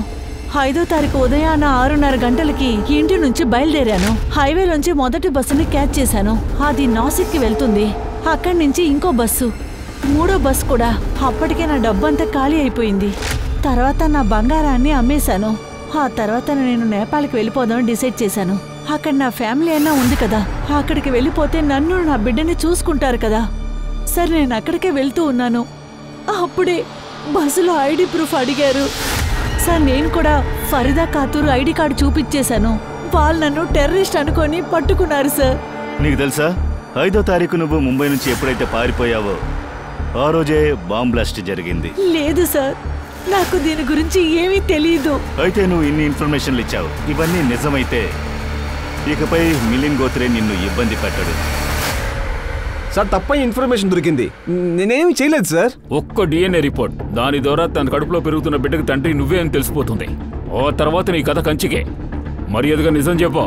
[SPEAKER 3] 5వ తారీఖు ఉదయాన 6:30 గంటలకి ఇంటి నుంచి బయలుదేరాను. హైవేలోంచి మొదటి బస్సుని క్యాచ్ చేశాను. అది నాసిక్కి వెళ్తుంది. అక్కడి నుంచి ఇంకో బస్సు, 3వ బస్సు కూడా. అప్పటికే నా డబ్బంతా ఖాళీ అయిపోయింది. తర్వాత నా బంగారాన్ని అమ్మేశాను. ఆ తర్వాత నేను నేపాల్కి వెళ్ళిపోదామని డిసైడ్ చేశాను. అక్కడ నా ఫ్యామిలీ అయినా ఉంది కదా, అక్కడికి వెళ్ళిపోతే నన్ను నా బిడ్డని చూసుకుంటారు కదా. సరే, నేను అక్కడికే వెళ్తూ ఉన్నాను. అప్పుడే బస్సులో ఐడి ప్రూఫ్ అడిగారు సార్. నేను కూడా ఫరీదా ఖాతూన్ ఐడి కార్డు చూపించేశాను. వాళ్ళు నన్ను టెర్రరిస్ట్ అనుకొని పట్టుకున్నారు సార్.
[SPEAKER 11] నీకు తెలుసా, 5వ తారీఖు నువ్వు ముంబై నుంచి ఎప్పుడైతే పారిపోయావో ఆ రోజే బాంబ్ బ్లాస్ట్ జరిగింది.
[SPEAKER 3] లేదు సార్, నాకు దీని గురించి ఏమీ తెలియదు.
[SPEAKER 11] అయితే నువ్వు ఇన్ని ఇన్ఫర్మేషన్లు ఇచ్చావు. ఇవన్నీ నిజమైతే ఇకపై మిలింద్ దోత్రే నిన్ను ఇబ్బంది పెట్టడు.
[SPEAKER 8] సార్, తప్పని ఇన్ఫర్మేషన్ దొరికింది. నేనేమి చేయలేదు సార్.
[SPEAKER 12] ఒక్క DNA రిపోర్ట్, దాని ద్వారా తన కడుపులో పెరుగుతున్న బిడ్డకు తండ్రి నువ్వే అని తెలిసిపోతుంది. ఓ తర్వాత నీ కథ కంచికే. మర్యాదగా నిజం చెప్పు.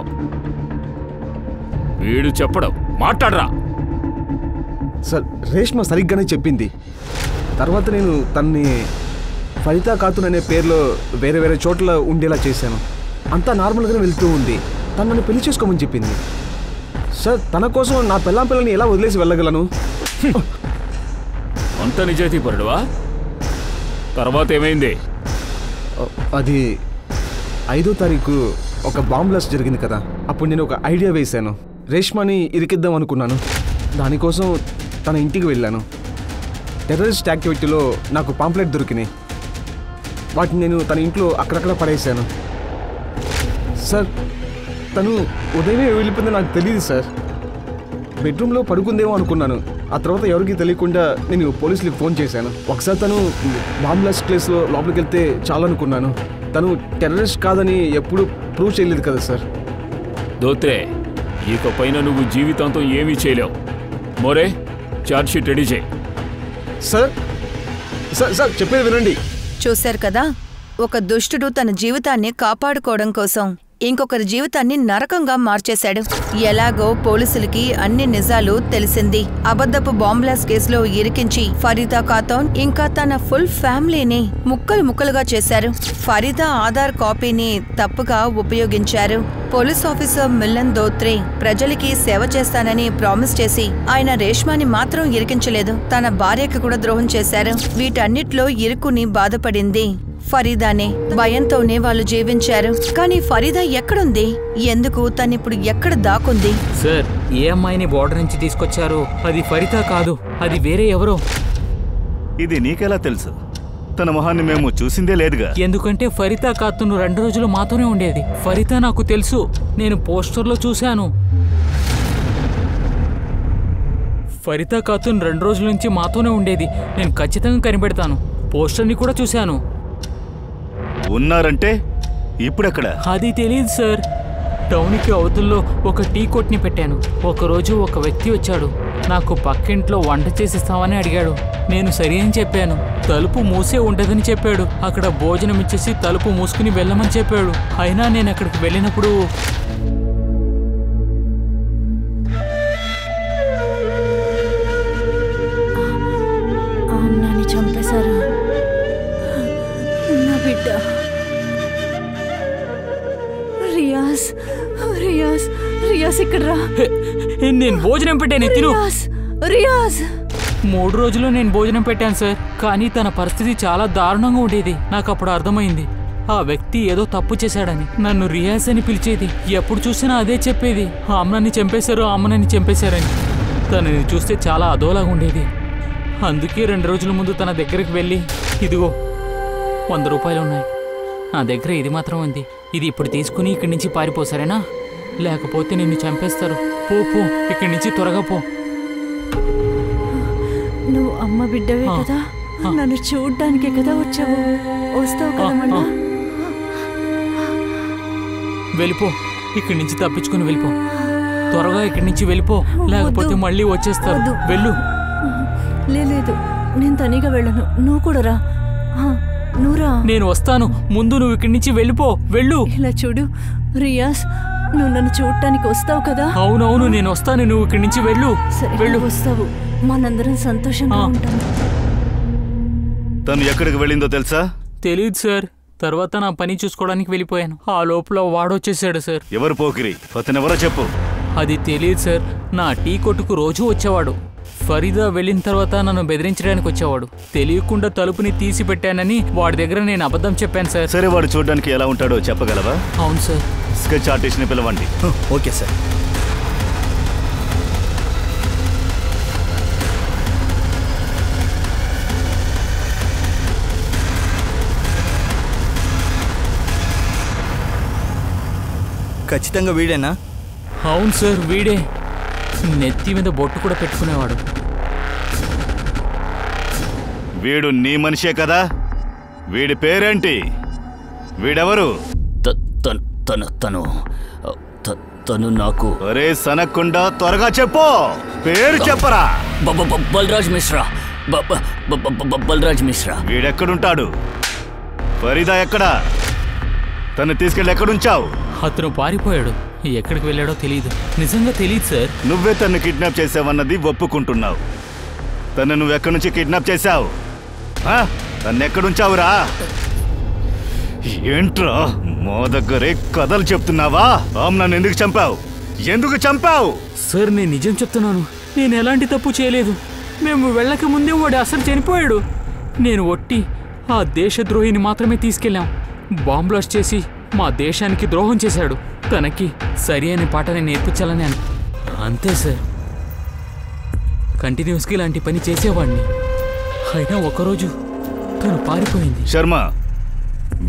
[SPEAKER 12] వీడు చెప్పడం మాట్లాడరా.
[SPEAKER 8] సార్, రేష్మ సరిగ్గానే చెప్పింది. తర్వాత నేను తన్ని ఫరిదా ఖాతున్ అనే పేరులో వేరే వేరే చోట్ల ఉండేలా చేశాను. అంతా నార్మల్గానే వెళ్తూ ఉంది. తను నన్ను పెళ్లి చేసుకోమని చెప్పింది. సార్, తన కోసం నా పిల్లని ఎలా వదిలేసి వెళ్ళగలను?
[SPEAKER 12] అంత నిజాయితీ పరుడువా? తర్వాత ఏమైంది?
[SPEAKER 8] అది 5వ తారీఖు ఒక బాంబ్ బ్లాస్ట్ జరిగింది కదా. అప్పుడు నేను ఒక ఐడియా వేశాను. రేష్మని ఇరికిద్దాం అనుకున్నాను. దానికోసం తన ఇంటికి వెళ్ళాను. టెర్రరిస్ట్ యాక్టివిటీలో నాకు పాంప్లెట్ దొరికినాయి. వాటిని నేను తన ఇంట్లో అక్కడక్కడ పడేశాను. సార్, తను ఉదయమే వెళ్ళిపోయింది నాకు తెలియదు సార్. బెడ్రూమ్లో పడుకుందేమో అనుకున్నాను. ఆ తర్వాత ఎవరికి తెలియకుండా నేను పోలీసులకు ఫోన్ చేశాను. ఒకసారి తను బాంబ్ బ్లాస్ట్ కేసులో లోపలికి వెళ్తే చాలనుకున్నాను. తను టెర్రరిస్ట్ కాదని ఎప్పుడు ప్రూవ్ చేయలేదు కదా సార్.
[SPEAKER 12] దోత్రే, ఇక పైన నువ్వు జీవితాంతం ఏమీ చేయలేవు. మోరే, ఛార్జ్షీట్ రెడీ చేయి.
[SPEAKER 8] సార్ సార్ సార్ చెప్పేది వినండి.
[SPEAKER 1] చూశారు కదా, ఒక దుష్టుడు తన జీవితాన్ని కాపాడుకోవడం కోసం ఇంకొకరి జీవితాన్ని నరకంగా మార్చేశాడు. ఎలాగో పోలీసులకి అన్ని నిజాలు తెలిసింది. అబద్ధపు బాంబ్లాస్ట్ కేసులో ఇరికించి ఫరీదా ఖాతున్ ఇంకా తన ఫుల్ ఫ్యామిలీని ముక్కలు ముక్కలుగా చేశారు. ఫరీదా ఆధార్ కాపీని తప్పుగా ఉపయోగించారు. పోలీస్ ఆఫీసర్ మిలన్ దోత్రే ప్రజలకి సేవ చేస్తానని ప్రామిస్ చేసి ఆయన రేష్మాని మాత్రం ఇరికించలేదు, తన భార్యకి కూడా ద్రోహం చేశారు. వీటన్నిట్లో ఇరుకుని బాధపడింది ఫరీదానే. భయంతోనే వాళ్ళు జీవించారు. కానీ ఫరీదా ఎక్కడుంది? ఎందుకు తనిప్పుడు ఎక్కడ దాకుంది?
[SPEAKER 10] సార్, ఏ అమ్మాయిని బోర్డర్ నుంచి తీసుకొచ్చారు? అది ఫరీదా కాదు, అది వేరే ఎవరో.
[SPEAKER 11] ఇది నీకెలా తెలుసు? తన మొహాన్ని మేము చూసిందే లేదుగా.
[SPEAKER 10] ఎందుకంటే ఫరీదా ఖాతున్ 2 రోజులు మాతోనే ఉండేది. ఫరీదా నాకు తెలుసు, నేను పోస్టర్లో చూశాను. ఫరీదా ఖాతున్ 2 రోజుల నుంచి మాతోనే ఉండేది. నేను ఖచ్చితంగా కనిపెడతాను. పోస్టర్ని కూడా చూశాను.
[SPEAKER 11] ఉన్నారంటే ఇప్పుడెక్కడ?
[SPEAKER 10] అది తెలియదు సార్. టౌన్కి అవతల్లో ఒక టీ కొట్ని పెట్టాను. ఒకరోజు ఒక వ్యక్తి వచ్చాడు. నాకు పక్కింట్లో వంట చేసిస్తామని అడిగాడు. నేను సరి అని చెప్పాను. తలుపు మూసే ఉండదని చెప్పాడు. అక్కడ భోజనం ఇచ్చేసి తలుపు మూసుకుని వెళ్ళమని చెప్పాడు. అయినా నేను అక్కడికి వెళ్ళినప్పుడు
[SPEAKER 3] అమ్మాని చంపేశారు. నా బిడ్డ రియాజ్, రియాజ్, రియాజ్ ఇక్కడ రా.
[SPEAKER 10] నేను భోజనం పెట్టాను, తిను.
[SPEAKER 3] రియాజ్
[SPEAKER 10] 3 రోజులు నేను భోజనం పెట్టాను సార్. కానీ తన పరిస్థితి చాలా దారుణంగా ఉండేది. నాకు అప్పుడు అర్థమైంది ఆ వ్యక్తి ఏదో తప్పు చేశాడని. నన్ను రియాజ్ అని పిలిచేది. ఎప్పుడు చూసినా అదే చెప్పేది, అమ్మని చంపేశారు, అమ్మనని చంపేశారని. తనని చూస్తే చాలా అదోలాగా ఉండేది. అందుకే 2 రోజుల ముందు తన దగ్గరికి వెళ్ళి, ఇదిగో 100 రూపాయలు ఉన్నాయి, నా దగ్గర ఇది మాత్రం ఉంది, ఇది ఇప్పుడు తీసుకుని ఇక్కడి నుంచి పారిపో, సరేనా? లేకపోతే నిన్ను చంపేస్తారు. పో పో, ఇక్కడి నుంచి త్వరగా పో.
[SPEAKER 3] నువ్వు అమ్మ బిడ్డవే కదా, నన్ను చూడ్డానికే కదా వచ్చావు. వస్తావు కదా మళ్ళా?
[SPEAKER 10] వెళ్ళిపో, ఇక్కడి నుంచి తప్పించుకుని వెళ్ళిపో. త్వరగా ఇక్కడి నుంచి వెళ్ళిపో, లేకపోతే మళ్ళీ వచ్చేస్తారు. వెళ్ళు.
[SPEAKER 3] లేదు, నేను తనిగా వెళ్ళను, నువ్వు కూడా రా. నువ్వురా.
[SPEAKER 10] నేను వస్తాను, ముందు నువ్వు ఇక్కడి నుంచి వెళ్ళిపో. వెళ్ళు.
[SPEAKER 3] ఇలా చూడు రియాజ్, నువ్వు నన్ను చూడటానికి వస్తావు కదా?
[SPEAKER 10] అవునవును, నేను వస్తాను, నువ్వు ఇక్కడి నుంచి వెళ్ళు.
[SPEAKER 3] వెళ్ళు. వస్తావు, మనందరం సంతోషంగా ఉంటాం.
[SPEAKER 11] తను ఎక్కడికి వెళ్ళిందో తెలుసా?
[SPEAKER 10] తెలీదు సార్. తర్వాత నా పని చూసుకోవడానికి వెళ్ళిపోయాను. ఆ లోపల వాడొచ్చేసాడు సార్.
[SPEAKER 11] ఎవరు పోకిరి? అతనెవరో చెప్పు.
[SPEAKER 10] అది తెలియదు సార్. నా టీ కొట్టుకు రోజూ వచ్చేవాడు. ఫరీదా వెళ్ళిన తర్వాత నన్ను బెదిరించడానికి వచ్చేవాడు. తెలియకుండా తలుపుని తీసి పెట్టానని వాడి దగ్గర నేను అబద్ధం చెప్పాను సార్.
[SPEAKER 11] సరే, వాడు చూడడానికి ఎలా ఉంటాడో చెప్పగలవా?
[SPEAKER 10] అవును సార్.
[SPEAKER 11] స్కెచ్ ఆర్టిస్ట్ ని పిలవండి.
[SPEAKER 5] Okay sir. ఖచ్చితంగా వీడేనా?
[SPEAKER 10] అవును సార్, వీడే. నెత్తి మీద బొట్టు కూడా పెట్టుకునేవాడు.
[SPEAKER 11] వీడు నీ మనిషే కదా? వీడి పేరేంటి? వీడెవరు?
[SPEAKER 7] తను నాకు.
[SPEAKER 11] అరే సనక్కుండా త్వరగా చెప్పు, పేరు చెప్పరా.
[SPEAKER 7] బలరాజ్ మిశ్రా. బలరాజ్ మిశ్రా.
[SPEAKER 11] వీడెక్కడుంటాడు? ఫరీదా ఎక్కడా? తను తీసుకెళ్ళి ఎక్కడుంచావు?
[SPEAKER 10] అతను పారిపోయాడు. ఎక్కడికి వెళ్ళాడో తెలియదు. నిజంగా తెలియదు సార్.
[SPEAKER 11] నువ్వే తను కిడ్నాప్ చేసావన్నది ఒప్పుకుంటున్నావు. తను నువ్వెక్కడి నుంచి కిడ్నాప్ చేశావు? తను ఎక్కడుంచావురా? ఏంట్రా మా దగ్గరే కథలు చెప్తున్నావా? నన్ను ఎందుకు చంపావు? ఎందుకు చంపావు?
[SPEAKER 10] సార్ నేను నిజం చెప్తున్నాను. నేను ఎలాంటి తప్పు చేయలేదు. మేము వెళ్ళక ముందే వాడు అసలు చనిపోయాడు. నేను ఒట్టి ఆ దేశద్రోహిని మాత్రమే తీసుకెళ్ళాం. బాంబ్ బ్లాస్ట్ చేసి మా దేశానికి ద్రోహం చేశాడు. తనకి సరి అనే పాటని నేర్పించాలని అంతే సార్. కంటిన్యూస్గా ఇలాంటి పని చేసేవాడిని. అయినా ఒకరోజు తను పారిపోయింది.
[SPEAKER 11] శర్మ,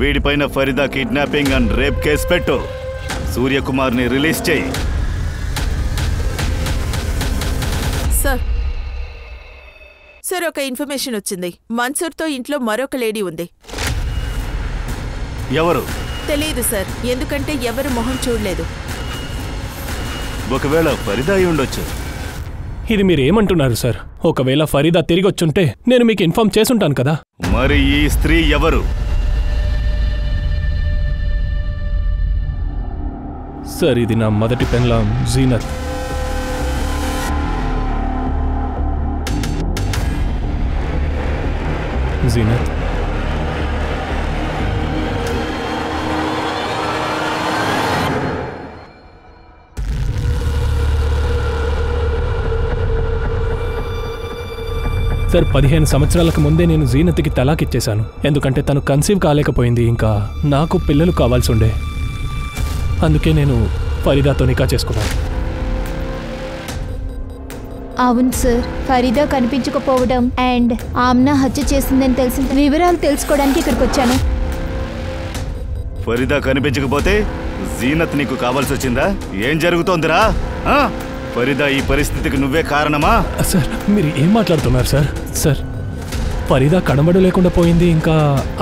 [SPEAKER 11] వీడిపైన Farida kidnapping and rape case పెట్టు. సూర్యకుమార్ని రిలీజ్ చేయి.
[SPEAKER 6] సార్ ఒక ఇన్ఫర్మేషన్ వచ్చింది. మన్సూర్తో ఇంట్లో మరొక లేడీ ఉంది.
[SPEAKER 11] ఎవరు?
[SPEAKER 6] తెలియదు సార్, ఎందుకంటే ఎవరు మొహం చూడలేదు.
[SPEAKER 11] ఒకవేళ ఫరీదా అయి ఉండొచ్చు.
[SPEAKER 4] ఇది మీరేమంటున్నారు సార్? ఒకవేళ ఫరీదా తిరిగి వచ్చుంటే నేను మీకు ఇన్ఫార్మ్ చేసుంటాను కదా.
[SPEAKER 11] మరి ఈ స్త్రీ ఎవరు?
[SPEAKER 4] సార్, ఇది నా మొదటి పెన్లాం జీనత్. జీనత్ సార్, 15 సంవత్సరాలకు ముందే నేను జీనత్కి తలాక్ ఇచ్చేశాను. ఎందుకంటే తను కన్సీవ్ కాలేకపోయింది. ఇంకా నాకు పిల్లలు కావాల్సి ఉండే. అందుకే నేను ఫరీదాతో నికా చేసుకున్నాను.
[SPEAKER 9] అవును సార్, ఫరీదా కనిపించకపోవడం అండ్ ఆమ్నా హత్య చేసిందని తెలిసిన వివరాలు తెలుసుకోవడానికి ఇక్కడికి వచ్చాను.
[SPEAKER 11] ఫరీదా కనిపించకపోతే జీనత్ నీకు కావాల్సి వచ్చిందా? ఏం జరుగుతోందిరా? ఫరీదా ఈ పరిస్థితికి నువ్వే కారణమా?
[SPEAKER 4] సార్, మీరు ఏం మాట్లాడుతున్నారు సార్? సార్, ఫరీదా కనబడు లేకుండా పోయింది, ఇంకా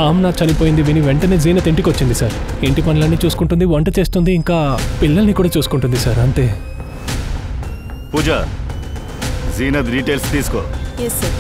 [SPEAKER 4] ఆమ్నా చనిపోయింది విని వెంటనే జీనత్ ఇంటికి వచ్చింది సార్. ఇంటి పనులన్నీ చూసుకుంటుంది, వంట చేస్తుంది, ఇంకా పిల్లల్ని కూడా చూసుకుంటుంది సార్. అంతే.
[SPEAKER 11] పూజ, జీనత్ డీటెయిల్స్ తీసుకో.
[SPEAKER 6] Yes sir.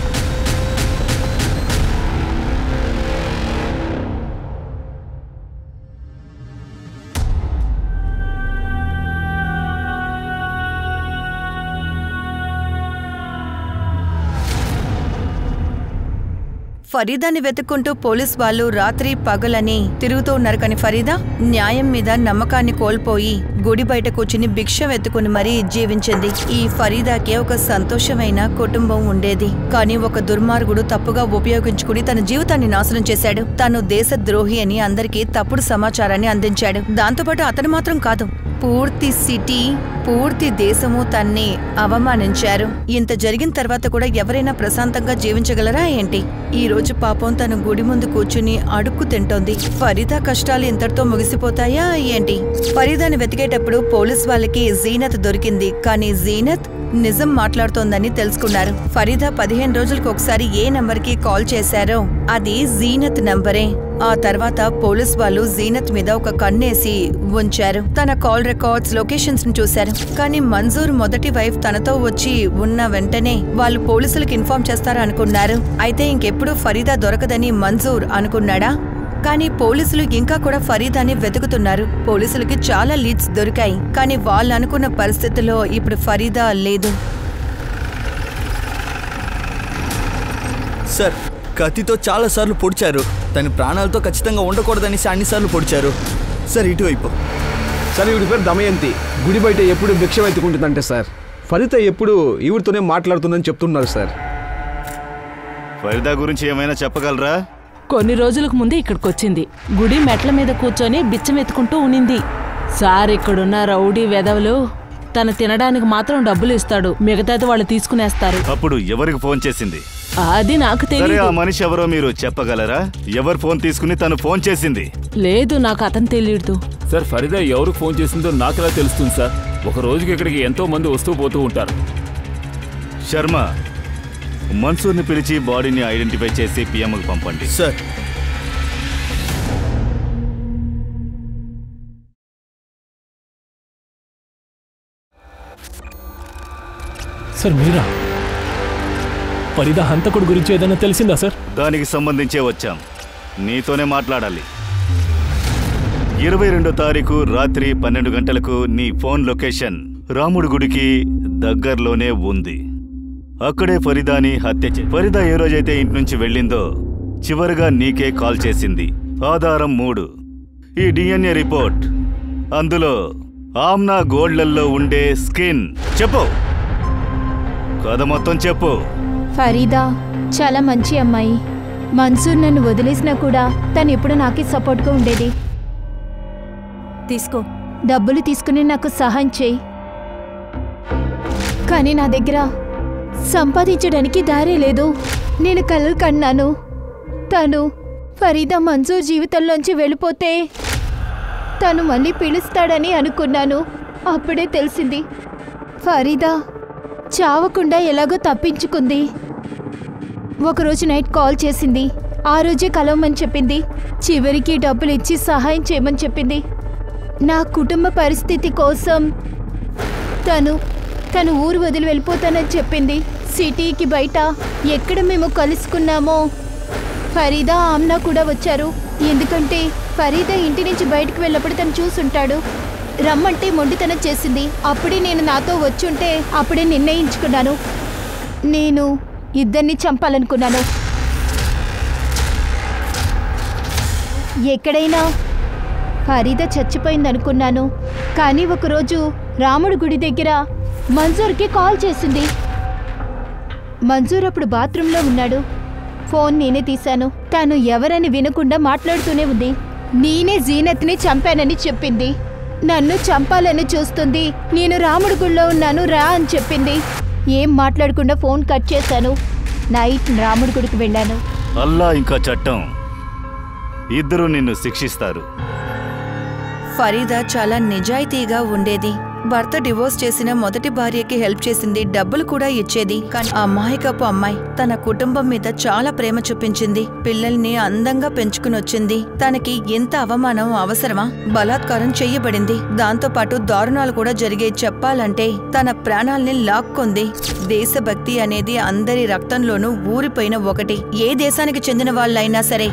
[SPEAKER 1] ఫరీదాని వెతుక్కుంటూ పోలీస్ వాళ్ళు రాత్రి పగలని తిరుగుతూ ఉన్నారు. కానీ ఫరీదా న్యాయం మీద నమ్మకాన్ని కోల్పోయి గుడి బయట కూర్చుని భిక్ష వెతుకుని మరీ జీవించింది. ఈ ఫరీదాకి ఒక సంతోషమైన కుటుంబం ఉండేది. కానీ ఒక దుర్మార్గుడు తప్పుగా ఉపయోగించుకుని తన జీవితాన్ని నాశనం చేశాడు. తను దేశద్రోహి అని అందరికీ తప్పుడు సమాచారాన్ని అందించాడు. దాంతోపాటు అతను మాత్రం కాదు, పూర్తి సిటీ, పూర్తి దేశము తన్ని అవమానించారు. ఇంత జరిగిన తర్వాత కూడా ఎవరైనా ప్రశాంతంగా జీవించగలరా ఏంటి? ఈ రోజు పాపం తన గుడి ముందు కూర్చుని అడుక్కు తింటోంది. ఫరీదా కష్టాలు ఇంతటితో ముగిసిపోతాయా ఏంటి? ఫరీదాని వెతికేటప్పుడు పోలీస్ వాళ్ళకి జీనత్ దొరికింది. కానీ జీనత్ నిజం మాట్లాడుతోందని తెలుసుకున్నారు. ఫరీదా 15 రోజులకు ఒకసారి ఏ నంబర్కి కాల్ చేశారో అది జీనత్ నంబరే. ఆ తర్వాత పోలీస్ వాళ్ళు జీనత్ మీద ఒక కన్నేసి ఉంచారు. తన కాల్ రికార్డ్స్, లొకేషన్స్ ని చూశారు. కానీ మంజూర్ మొదటి వైఫ్ తనతో వచ్చి ఉన్న వెంటనే వాళ్ళు పోలీసులకు ఇన్ఫార్మ్ చేస్తారా అనుకున్నారు. అయితే ఇంకెప్పుడు ఫరీదా దొరకదని మంజూర్ అనుకున్నాడా? కానీ పోలీసులు ఇంకా కూడా ఫరీదాని వెతుకుతున్నారు. పోలీసులకి చాలా లీడ్స్ దొరికాయి. కానీ వాళ్ళు అనుకున్న పరిస్థితుల్లో ఇప్పుడు ఫరీదా లేదు.
[SPEAKER 5] సార్, కత్తితో చాలా సార్లు పొడిచారు. తన ప్రాణాలతో ఖచ్చితంగా ఉండకూడదని అన్నిసార్లు పొడిచారు. సార్, ఇటువైపు.
[SPEAKER 8] సార్, ఈవిడి పేరు దమయంతి. గుడి బయట ఎప్పుడు భిక్ష వెతుకుంటుందంటే సార్, ఫరీదా ఎప్పుడు ఈవిడితోనే మాట్లాడుతుందని చెప్తున్నారు సార్.
[SPEAKER 11] ఫరీదా గురించి ఏమైనా చెప్పగలరా?
[SPEAKER 2] కొన్ని రోజులకు ముందే ఇక్కడికి వచ్చింది. గుడి మెట్ల మీద కూర్చొని బిచ్చం ఎత్తుకుంటూ ఉనింది. సార్, ఇక్కడున్న రౌడీ వెధవలు తను తినడానికి మాత్రం డబ్బులు ఇస్తాడు, మిగతాది వాళ్ళు తీసుకునేస్తారు.
[SPEAKER 11] అప్పుడు ఎవరికి ఫోన్ చేసింది?
[SPEAKER 2] అది నాకు తెలియదు.
[SPEAKER 11] ఆ మనిషి ఎవరో మీరు చెప్పగలరా? ఎవరు ఫోన్ తీసుకుని తను ఫోన్ చేసింది?
[SPEAKER 2] లేదు, నాకు అతను తెలియదు
[SPEAKER 12] సార్. ఫరీదా ఎవరు ఫోన్ చేసిందో నాకెలా తెలుస్తుంది సార్? ఒక రోజుకి ఇక్కడికి ఎంతో మంది వస్తూ పోతూ ఉంటారు.
[SPEAKER 11] శర్మ, మన్సూర్ని పిలిచి బాడీని ఐడెంటిఫై చేసి పిఎంకి పంపండి.
[SPEAKER 5] సార్.
[SPEAKER 4] సార్, మీరా? ఫరీదా హంతకుడు గురించి ఏదైనా తెలిసిందా సార్?
[SPEAKER 11] దానికి సంబంధించే వచ్చాం. నీతోనే మాట్లాడాలి. 22వ తారీఖు రాత్రి 12 గంటలకు నీ ఫోన్ లొకేషన్ రాముడి గుడికి దగ్గరలోనే ఉంది. అక్కడే ఫరీదాని హత్య ఫరీదా ఏ రోజైతే ఇంటి నుంచి వెళ్ళిందో చివరిగా నీకే కాల్ చేసింది. ఆధారం 3, ఈ DNA రిపోర్ట్, అందులో ఆమ్నా గోల్డ్లలో ఉండే స్కిన్. చెప్పు, కథ మొత్తం చెప్పు.
[SPEAKER 9] ఫరీదా చాలా మంచి అమ్మాయి. మన్సూర్ నన్ను వదిలేసినా కూడా తను ఎప్పుడు నాకే సపోర్ట్గా ఉండేది.
[SPEAKER 3] తీసుకో.
[SPEAKER 9] డబ్బులు తీసుకుని నాకు సహాయం చేయి. కానీ నా దగ్గర సంపాదించడానికి దారే లేదు. నేను కలలు కన్నాను. తను ఫరీదా మన్సూర్ జీవితంలోంచి వెళ్ళిపోతే తను మళ్ళీ పిలుస్తాడని అనుకున్నాను. అప్పుడే తెలిసింది ఫరీదా చావకుండా ఎలాగో తప్పించుకుంది. ఒకరోజు నైట్ కాల్ చేసింది. ఆ రోజే కలవమని చెప్పింది. చివరికి డబ్బులు ఇచ్చి సహాయం చేయమని చెప్పింది. నా కుటుంబ పరిస్థితి కోసం తను ఊరు వదిలి వెళ్ళిపోతానని చెప్పింది. సిటీకి బయట ఎక్కడ మేము కలుసుకున్నామో ఫరీదా ఆమ్నా కూడా వచ్చారు. ఎందుకంటే ఫరీదా ఇంటి నుంచి బయటకు వెళ్ళినప్పుడు తను చూసుంటాడు. రమ్మంటే మొండితనం చేసింది. అప్పుడే నేను నాతో వచ్చుంటే అప్పుడే నిర్ణయించుకున్నాను. నేను ఇద్దరిని చంపాలనుకున్నాను. ఎక్కడైనా ఫరీదా చచ్చిపోయిందనుకున్నాను. కానీ ఒకరోజు రాముడి గుడి దగ్గర మంజూర్కి కాల్ చేసింది. మంజూర్ అప్పుడు బాత్రూంలో ఉన్నాడు. ఫోన్ నేనే తీశాను. తను ఎవరని వినకుండా మాట్లాడుతూనే ఉంది. నేనే జీనత్ని చంపానని చెప్పింది. నన్ను చంపాలని చూస్తుంది. నేను రాముడి గుడిలో ఉన్నాను రా అని చెప్పింది. ఏం మాట్లాడకుండా ఫోన్ కట్ చేశాను. నైట్ రాముడి గుడికి వెళ్ళాను.
[SPEAKER 11] అల్లా ఇంకా చట్టం ఇద్దరు నిన్ను శిక్షిస్తారు.
[SPEAKER 1] ఫరీదా చాలా నిజాయితీగా ఉండేది. భర్త డివోర్స్ చేసిన మొదటి భార్యకి హెల్ప్ చేసింది. డబ్బులు కూడా ఇచ్చేది. కానీ ఆ అమాయకపు అమ్మాయి తన కుటుంబం మీద చాలా ప్రేమ చూపించింది. పిల్లల్ని అందంగా పెంచుకునొచ్చింది. తనకి ఎంత అవమానం అవసరమా? బలాత్కారం చెయ్యబడింది. దాంతో పాటు దారుణాలు కూడా జరిగే. చెప్పాలంటే తన ప్రాణాల్ని లాక్కొంది. దేశభక్తి అనేది అందరి రక్తంలోనూ ఊరిపోయిన ఒకటి. ఏ దేశానికి చెందిన వాళ్ళైనా సరే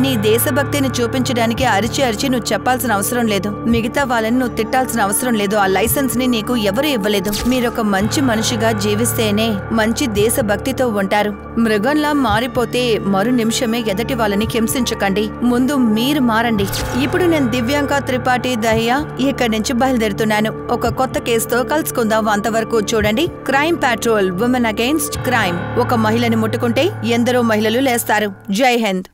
[SPEAKER 1] నీ దేశభక్తిని చూపించడానికి అరిచి నువ్వు చెప్పాల్సిన అవసరం లేదు. మిగతా వాళ్ళని నువ్వు తిట్టాల్సిన అవసరం లేదు. ఆ లైసెన్స్ ని నీకు ఎవరు ఇవ్వలేదు. మీరొక మంచి మనిషిగా జీవిస్తేనే మంచి దేశభక్తితో ఉంటారు. మృగంలా మారిపోతే మరు నిమిషమే ఎదటి వాళ్ళని హింసించకండి. ముందు మీరు మారండి. ఇప్పుడు నేను దివ్యాంక త్రిపాఠి దహియా ఇక్కడి నుంచి బయలుదేరుతున్నాను. ఒక కొత్త కేసుతో కలుసుకుందాం. అంతవరకు చూడండి crime petrol, women against crime. ఒక మహిళని ముట్టుకుంటే ఎందరో మహిళలు లేస్తారు. జై హింద్.